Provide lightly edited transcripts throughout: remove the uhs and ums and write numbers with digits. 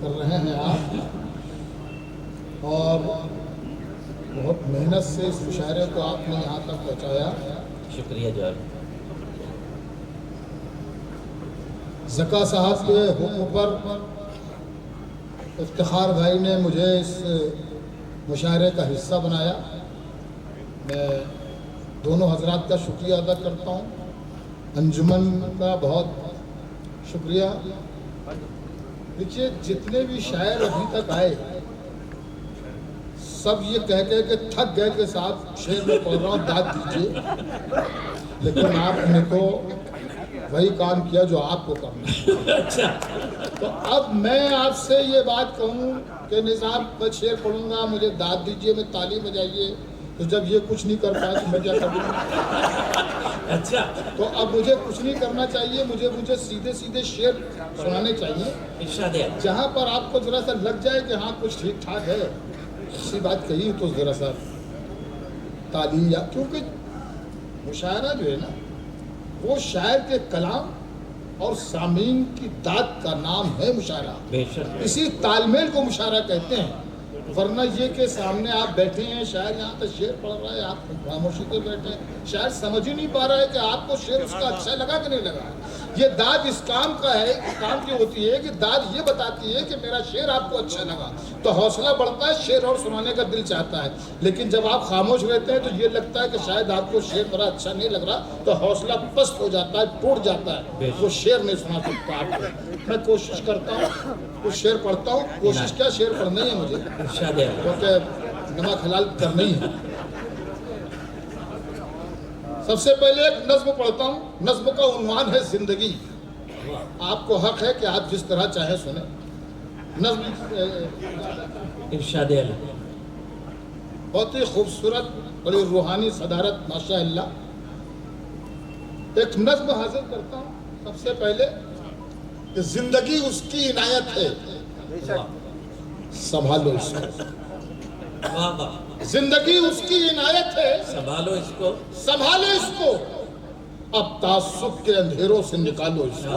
کر رہے ہیں آپ، اور بہت محنت سے اس مشاعرے کو آپ نے یہاں تک پہنچایا. شکریہ جان. زکا صاحب کے حکم پر افتخار بھائی نے مجھے اس مشاعرے کا حصہ بنایا. میں دونوں حضرات کا شکریہ ادا کرتا ہوں، انجمن کا بہت شکریہ. دیکھیے جتنے بھی شاعر ابھی تک آئے سب یہ کہہ کہ تھک گئے کہ صاحب شعر میں پڑھ رہا ہوں داد دیجیے، لیکن آپ نے تو وہی کام کیا جو آپ کو کرنا ہے. تو اب میں آپ سے یہ بات کہوں کہ نظام میں شعر پڑھوں گا مجھے داد دیجیے، میں تالی بجائیے، تو جب یہ کچھ نہیں کر پایا تو میں کیا کروں؟ اچھا تو اب مجھے کچھ نہیں کرنا چاہیے، مجھے سیدھے سیدھے شعر سنانے چاہیے ارشاد ہے. جہاں پر آپ کو ذرا سا لگ جائے کہ ہاں کچھ ٹھیک ٹھاک ہے، اسی بات کہی تو ذرا سا تالی. یا کیونکہ مشاعرہ جو ہے نا وہ شاعر کے کلام اور سامعین کی داد کا نام ہے مشاعرہ. بے شک. اسی تال میل کو مشاعرہ کہتے ہیں. ورنہ یہ کہ سامنے آپ بیٹھے ہیں، شاعر یہاں تک شعر پڑھ رہا ہے، آپ خاموشی پہ بیٹھے ہیں، شاعر سمجھ ہی نہیں پا رہا ہے کہ آپ کو شعر اس کا اچھا لگا کہ نہیں لگا. یہ داد اس کام کا ہے، اس کام کی ہوتی ہے کہ داد یہ بتاتی ہے کہ میرا شعر آپ کو اچھا لگا، تو حوصلہ بڑھتا ہے، شعر اور سنانے کا دل چاہتا ہے. لیکن جب آپ خاموش رہتے ہیں تو یہ لگتا ہے کہ شاید آپ کو شعر میرا اچھا نہیں لگ رہا، تو حوصلہ پست ہو جاتا ہے، ٹوٹ جاتا ہے، وہ شعر نہیں سنا سکتا آپ کو. میں کوشش کرتا ہوں کچھ شعر پڑھتا ہوں. کوشش کیا، شعر پڑھنا ہی ہے مجھے، کیونکہ نمک حلال کرنا ہی ہے. سب سے پہلے ایک نظم پڑھتا ہوں. نظم کا عنوان ہے زندگی. آپ کو حق ہے کہ آپ جس طرح چاہیں سنیں. نظم ارشاد ہے. بہت ہی خوبصورت، بڑی روحانی صدارت، ماشاء اللہ. ایک نظم حاصل کرتا ہوں. سب سے پہلے کہ زندگی اس کی عنایت ہے، سنبھالو اس کو. زندگی اس کی عنایت ہے، سنبھالو اس کو، سنبھالو اس کو، اب تعصب کے اندھیروں سے نکالو اس کو.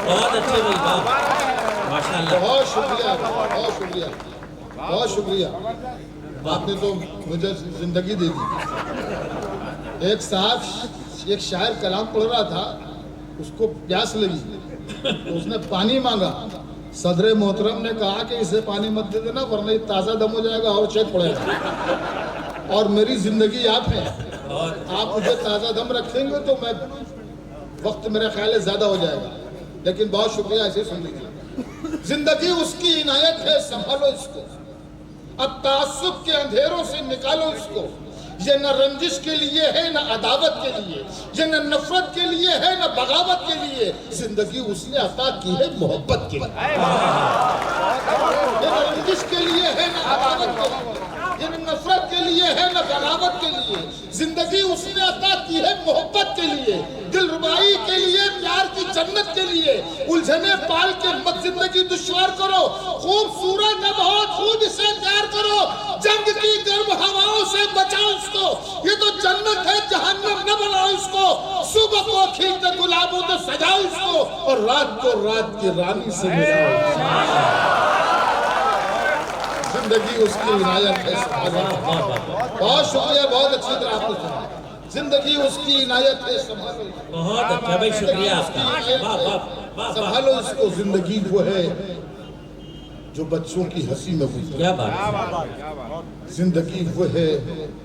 بہت اچھے بھائی، ماشاء اللہ. بہت شکریہ، بہت شکریہ، بہت شکریہ. آپ نے تو مجھے زندگی دے دی. ایک صاحب ایک شاعر کلام پڑھ رہا تھا، اس کو پیاس لگی، اس نے پانی مانگا. صدر محترم نے کہا کہ اسے پانی مت دے دینا ورنہ یہ تازہ دم ہو جائے گا اور شیک پڑے گا. اور میری زندگی آپ ہے، آپ مجھے تازہ دم رکھیں گے تو میں وقت میرا خیال ہے زیادہ ہو جائے گا. لیکن بہت شکریہ، ایسے سن لیجیے. زندگی اس کی عنایت ہے، سنبھالو اس کو، اب تعصب کے اندھیروں سے نکالو اس کو. یہ نہ رنجش کے لیے ہے نہ عداوت کے لیے، یہ نہ نفرت کے لیے ہے نہ بغاوت کے لیے. زندگی اس نے عطا کی ہے محبت کے لیے. یہ نہ رنجش کے لیے ہے نہ عداوت کے لیے، یہ نہ نفرت کے لیے ہے نہ بغاوت کے لیے. زندگی اس نے عطا کی ہے محبت کے لیے، دل ربائی کے لیے، پیار کی جنت کے لیے. الجھنے پال کے مت زندگی دشوار کرو، خوبصورت ہے بہت خوب اسے پیار کرو. جنگ کی گرم ہواؤں سے بچاؤ اس کو، یہ تو جنت ہے جہنم نہ بناؤ اس کو. صبح کو کھلتے گلابوں سے سجاؤ اس کو، اور رات کو رات کی رانی سے ملاؤ. زندگی اس کی عنایت ہے، بہت شکریہ، بہت اچھی طرح آپ نے سنا. زندگی اس کی عنایت ہے، سنبھالو. بہت اچھا بھائی، شکریہ آپ کا. سنبھالو اس کو. زندگی وہ ہے جو بچوں کی ہنسی میں گزرے. کیا بات. زندگی وہ ہے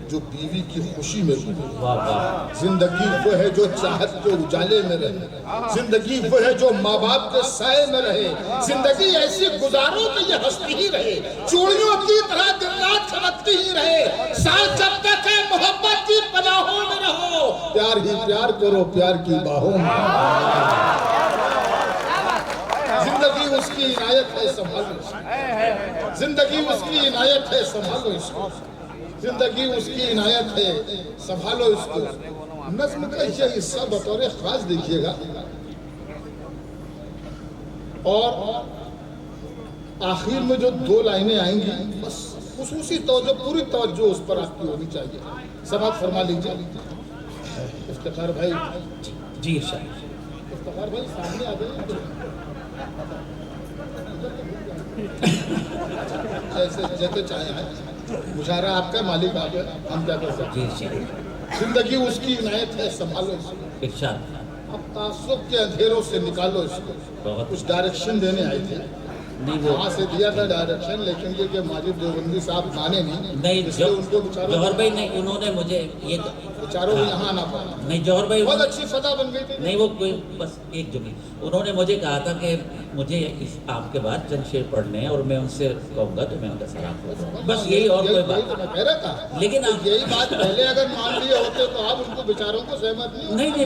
جو بیوی کی خوشی میں گزرے. واہ واہ. زندگی وہ ہے جو چاہت کے اجالے میں رہے. زندگی وہ ہے جو ماں باپ کے سائے میں رہے. زندگی ایسی گزارو کہ یہ ہنستی ہی رہے، چوڑیوں کی طرح دن رات کھڑکتی ہی رہے. ساتھ جب تک ہے محبت کی پناہوں میں رہو، پیار ہی پیار کرو پیار کی باہوں میں. زندگی اس کی عنایت ہے، سنبھالو اس کو. زندگی اس کی عنایت ہے، سنبھالو اس کو. زندگی اس کی عنایت ہے، سنبھالو اس کو. نظم کا یہ حصہ بطور خاص دیکھیے گا، اور آخر میں جو 2 لائنیں آئیں گی بس خصوصی توجہ، پوری توجہ اس پر آپ کی ہونی چاہیے. سماعت فرما لیجیے. افتخار بھائی، جی ارشاد. بخار بھائی سامنے آ گئے جیسے چاہے ہیں مشاعرہ آپ کا مالک آپ ہے ہم کیا کر سکتے جی جی ہیں زندگی اس کی عنایت ہے سنبھالو اس کو ارشاد اب تعصب کے اندھیروں سے نکالو اس کو بہت کچھ ڈائریکشن دینے آئے تھے نہیں وہ وہاں سے دیا تھا ڈائریکشن لیکن یہ کہ ماجد دیوبندی صاحب مانے نہیں نہیں اس لیے ان کو بیچاروں جوہر بھائی نہیں انہوں نے مجھے یہ بیچاروں کو یہاں آنا پڑا نہیں جوہر بھائی بہت اچھی فتح بن گئی تھی نہیں وہ کوئی بس ایک جگہ انہوں نے مجھے کہا تھا کہ مجھے آپ کے بعد چند شعر پڑھنے ہیں اور میں ان سے کہوں گا تو میں ان کا سلام کروں بس یہی اور کوئی یہی تو میں کہہ رہا تھا لیکن آپ یہی بات پہلے اگر مان لیے ہوتے تو آپ ان کو بیچاروں کو سہمت نہیں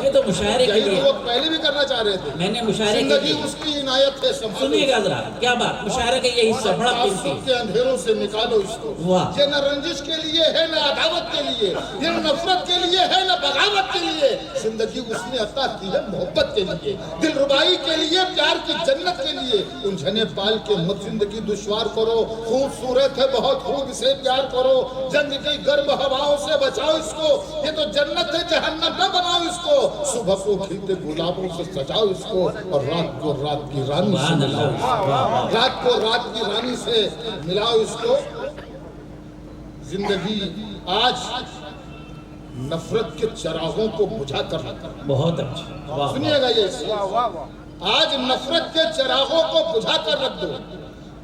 یہ تو مشاعرے کے یہی لیے تو وہ پہلے بھی کرنا چاہ رہے تھے میں نے مشاعرے کے زندگی لیے اس کی عنایت ہے سنیے گا ذرا کیا بات مشاعرے کا یہ حصہ بڑا قیمتی تعصب کے اندھیروں سے نکالو اس کو واہ یہ نہ رنجش کے لیے ہے نہ عداوت کے لیے یہ نہ نفرت کے لیے ہے نہ بغاوت کے لیے زندگی اس نے عطا کی ہے محبت کے لیے دل ربائی کے لیے پیار کی جنت کے لیے الجھنے پال کے مت زندگی دشوار کرو خوبصورت ہے بہت خوب اسے پیار کرو جنگ کی گرم ہواؤں سے بچاؤ اس کو یہ تو جنت ہے جہنم نہ بناؤ اس کو صبح کو کھلتے گلابوں سے سجاؤ اس کو اور رات کو رات کی رانی سے ملاؤ رات کو رات کی رانی سے ملاؤ اس کو زندگی آج نفرت کے چراغوں کو بجھا کر بہت اچھا سنیے گا یہ آج نفرت کے چراغوں کو بجھا کر رکھ دو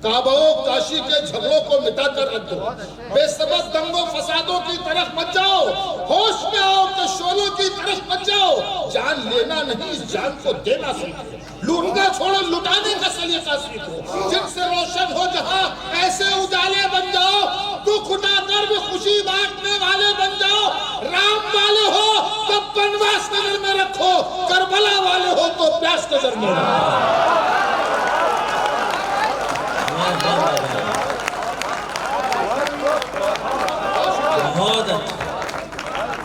کعبہ و کاشی کے جھگڑوں کو مٹا کر رکھ دو بے سبب دنگ و فسادوں کی طرف مت جاؤ ہوش میں آؤ کہ شعلوں کی طرف مت جاؤ جان لینا نہیں اس جان کو دینا سیکھو لوٹنا چھوڑو لٹانے کا سلیقہ سیکھو جن سے روشن ہو جہاں ایسے اجالے بن جاؤ دکھ اٹھا کر بھی خوشی بانٹنے والے بن جاؤ رام والے ہو تو بنواس نظر میں رکھو کربلا والے ہو تو پیاس نظر میں رکھو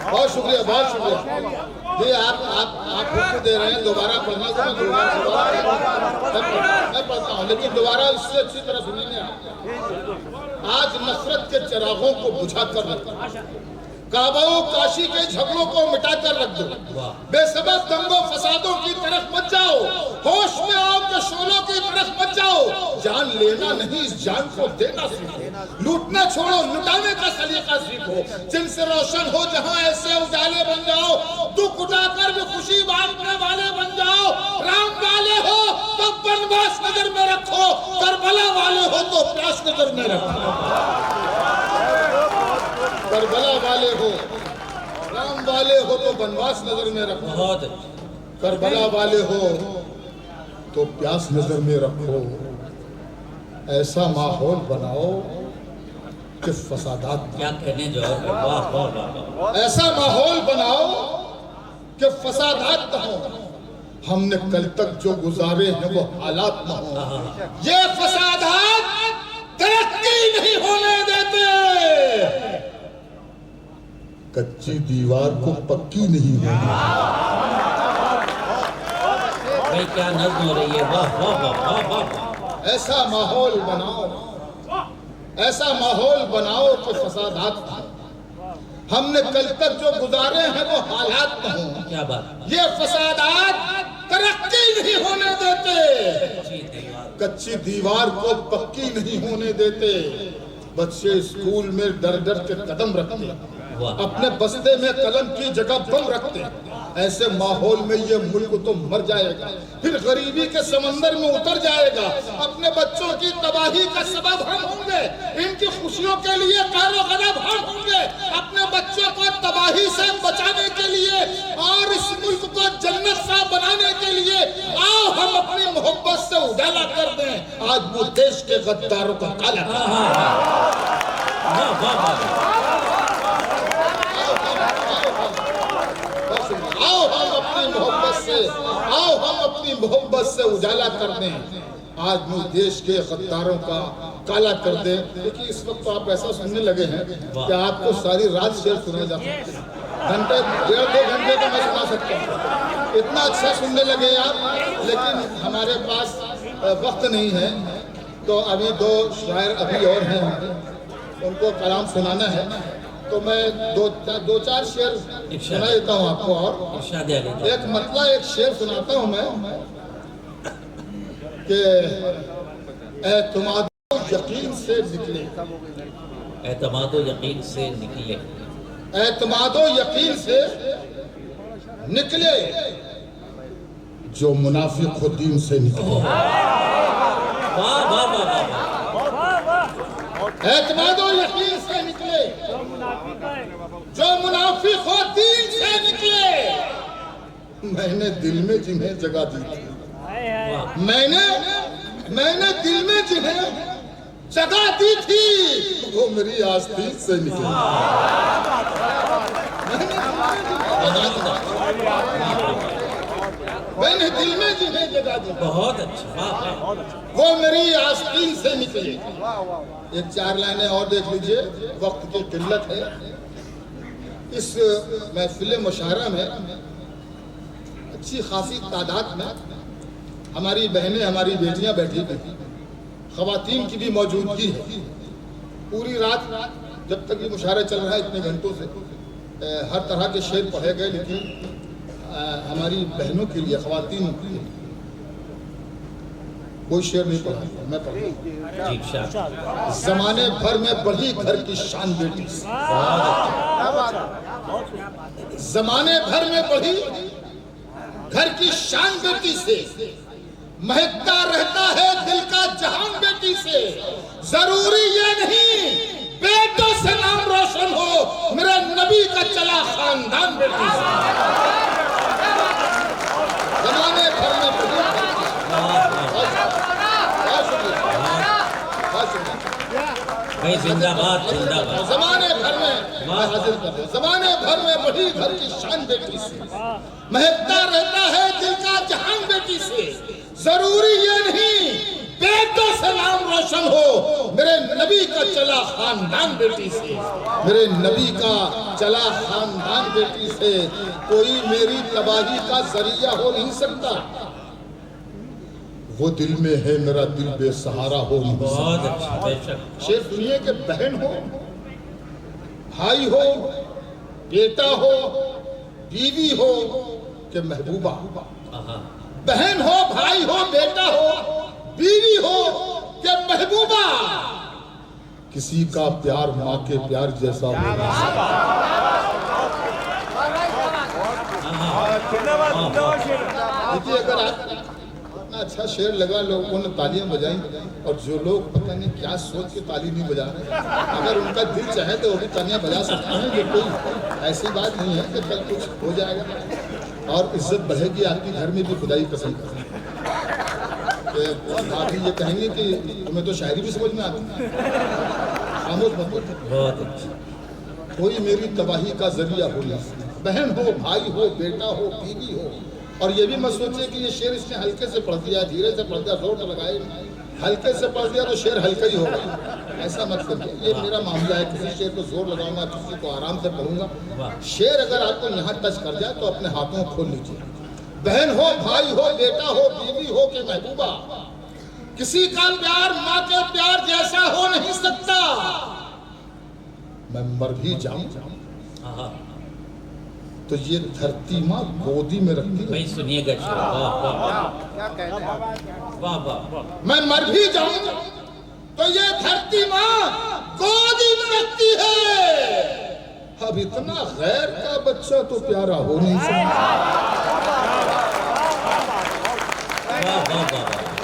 بہت شکریہ بہت شکریہ جی آپ حکم دے رہے ہیں دوبارہ پڑھنا تو میں پڑھتا ہوں لیکن دوبارہ اس سے اچھی طرح سنیں آج نفرت کے چراغوں کو بجھا کر رکھ دو کعبہ و کاشی کے جھگڑوں کو مٹا کر رکھ دو بے سبب دنگ و فسادوں کی طرف مت جاؤ ہوش میں آؤ کہ شعلوں کی طرف مت جاؤ جان لینا نہیں اس جان کو دینا سیکھو لوٹنا چھوڑو لٹانے کا سلیقہ سیکھو جن سے روشن ہو جہاں ایسے اجالے بن جاؤ دکھ اٹھا کر بھی خوشی بانٹنے والے بن جاؤ رام والے ہو تو بنواس نظر میں رکھو کربلا والے ہو تو پیاس نظر میں رکھو کربلا والے ہو رام والے ہو تو بنواس نظر میں رکھو کربلا والے ہو تو پیاس نظر میں رکھو ایسا ماحول بناؤ کہ فسادات کیا کہنے جو ہے ایسا ماحول بناؤ کہ فسادات نہ ہو ہم نے کل تک جو گزارے ہیں وہ حالات نہ ہو یہ فسادات ترقی نہیں ہونے دیتے کچی دیوار کو پکی نہیں ہونے بھائی کیا نظم ہو رہی ہے واہ واہ واہ واہ ایسا ماحول بناؤ ایسا ماحول بناؤ کہ فسادات ہم نے کل تک جو گزارے ہیں وہ حالات نہ ہوں کیا بات یہ فسادات ترقی نہیں ہونے دیتے کچی دیوار کو پکی نہیں ہونے دیتے بچے اسکول میں ڈر ڈر کے قدم رکھتے اپنے بستے میں قلم کی جگہ بم رکھتے ایسے ماحول میں یہ ملک تو مر جائے گا پھر غریبی کے سمندر میں اتر جائے گا اپنے بچوں کی تباہی کا سبب ہم ہوں گے ان کی خوشیوں کے لیے قہر و غضب ہم ہوں گے اپنے بچوں کو تباہی سے بچانے کے لیے اور اس ملک کو جنت سا بنانے کے لیے آؤ ہم اپنی محبت سے اجالا کر دیں آج وہ دیش کے غداروں کا کالا آؤ ہم اپنی محبت سے اجالا کر دیں آج مجھ دیش کے غداروں کا کالا کر دیں لیکن اس وقت تو آپ ایسا سننے لگے ہیں کہ آپ کو ساری رات شعر سنا جا سکتے ہیں گھنٹے 1.5-2 گھنٹے کا میں سنا سکتا ہوں اتنا اچھا سننے لگے آپ لیکن ہمارے پاس وقت نہیں ہے تو ابھی 2 شاعر ابھی اور ہیں ان کو کلام سنانا ہے تو میں دو چار شعر سنا دیتا ہوں آپ کو. اور ارشاد علی. ایک مطلع ایک شعر سناتا ہوں میں کہ اعتماد و یقین سے نکلے. اعتماد و یقین سے نکلے. اعتماد و یقین سے نکلے جو منافق و دین سے نکلے. واہ واہ واہ واہ. اعتماد و یقین سے نکلے جو منافق و دین سے نکلے. میں نے دل میں جنہیں جگہ دی تھی, میں نے دل میں جنہیں جگہ دی تھی, وہ میری آستین سے نکلے. میں نے دل میں جنہیں جگہ دی, بہت اچھا. وہ میری آستین سے نکلے. ایک چار لائنیں اور دیکھ لیجئے, وقت کی قلت ہے. اس محفل مشاعرہ میں اچھی خاصی تعداد میں ہماری بہنیں, ہماری بیٹیاں بیٹھی ہوئی, خواتین کی بھی موجودگی ہے. پوری رات جب تک یہ مشاعرہ چل رہا ہے اتنے گھنٹوں سے ہر طرح کے شعر پڑھے گئے, لیکن ہماری بہنوں کے لیے, خواتین کے لیے کوئی شعر نہیں پڑھا. میں پڑھوں. زمانے بھر میں بڑھی گھر کی شان بیٹی سے. زمانے بھر میں بڑھی گھر کی شان بیٹی سے, مہکتا رہتا ہے دل کا جہان بیٹی سے. ضروری یہ نہیں بیٹوں سے نام روشن ہو, میرے نبی کا چلا خاندان بیٹی سے. زمانے بھر میں بڑھی. زندہ باد, زندہ باد. زمانے بھر میں حاضر کر دیں. زمانے بھر میں بڑھی گھر کی شان بیٹی سے, مہکتا رہتا ہے دل کا جہان بیٹی سے. ضروری یہ نہیں بیٹوں سے نام روشن ہو, میرے نبی کا چلا خاندان بیٹی سے. میرے نبی کا چلا خاندان بیٹی سے. کوئی میری تباہی کا ذریعہ ہو نہیں سکتا, وہ دل میں ہے میرا دل بے سہارا ہو نہیں سکتا. بہت اچھا. بے شک. شعر سنیے کہ بہن ہو, بھائی ہو, بیٹا ہو, بیوی ہو کہ محبوبہ. بہن ہو, بھائی ہو, بیٹا ہو, بیوی ہو کہ محبوبہ, کسی کا پیار ماں کے پیار جیسا ہو نہیں سکتا. دیکھیے اگر آپ اتنا اچھا شعر لگا, لوگوں نے تالیاں بجائیں, اور جو لوگ پتہ نہیں کیا سوچ کے تالی نہیں بجا رہے, اگر ان کا دل چاہے تو وہ بھی تالیاں بجا سکتے ہیں. یہ کوئی ایسی بات نہیں ہے کہ کل کچھ ہو جائے گا اور عزت بڑھے گی آپ کے گھر میں بھی. خدائی قسم کہ آپ یہ کہیں گے کہ تمہیں تو شاعری بھی سمجھ میں آتی ہے, خاموش مت ہو. بہت اچھا. کوئی میری تباہی کا ذریعہ ہو نہیں. بہن ہو, بھائی ہو, بیٹا ہو, بیوی ہو. اور یہ بھی مت سوچے کہ یہ شعر اس نے ہلکے سے پڑھ دیا, دھیرے سے پڑھ دیا, زور تو لگائے. ہلکے سے پڑھ دیا تو شعر ہلکا ہی ہوگا, ایسا مت کریے. یہ میرا معاملہ ہے, کسی شعر کو زور لگاؤں گا, کسی کو آرام سے پڑھوں گا. شعر اگر آپ کو یہاں ٹچ کر جائے تو اپنے ہاتھوں کھول لیجیے. بہن ہو, بھائی ہو, بیٹا ہو, بیوی ہو کہ محبوبہ, کسی کا پیار ماں کے پیار جیسا ہو نہیں سکتا. میں مر بھی جاؤں تو یہ دھرتی ماں گودی میں رکھتی ہے. بھائی سنیے گا شعر. واہ واہ واہ. میں مر بھی جاؤں تو یہ دھرتی ماں گودی میں رکھتی ہے. اب اتنا غیر کا بچہ تو پیارا ہو نہیں سکتا. واہ واہ واہ.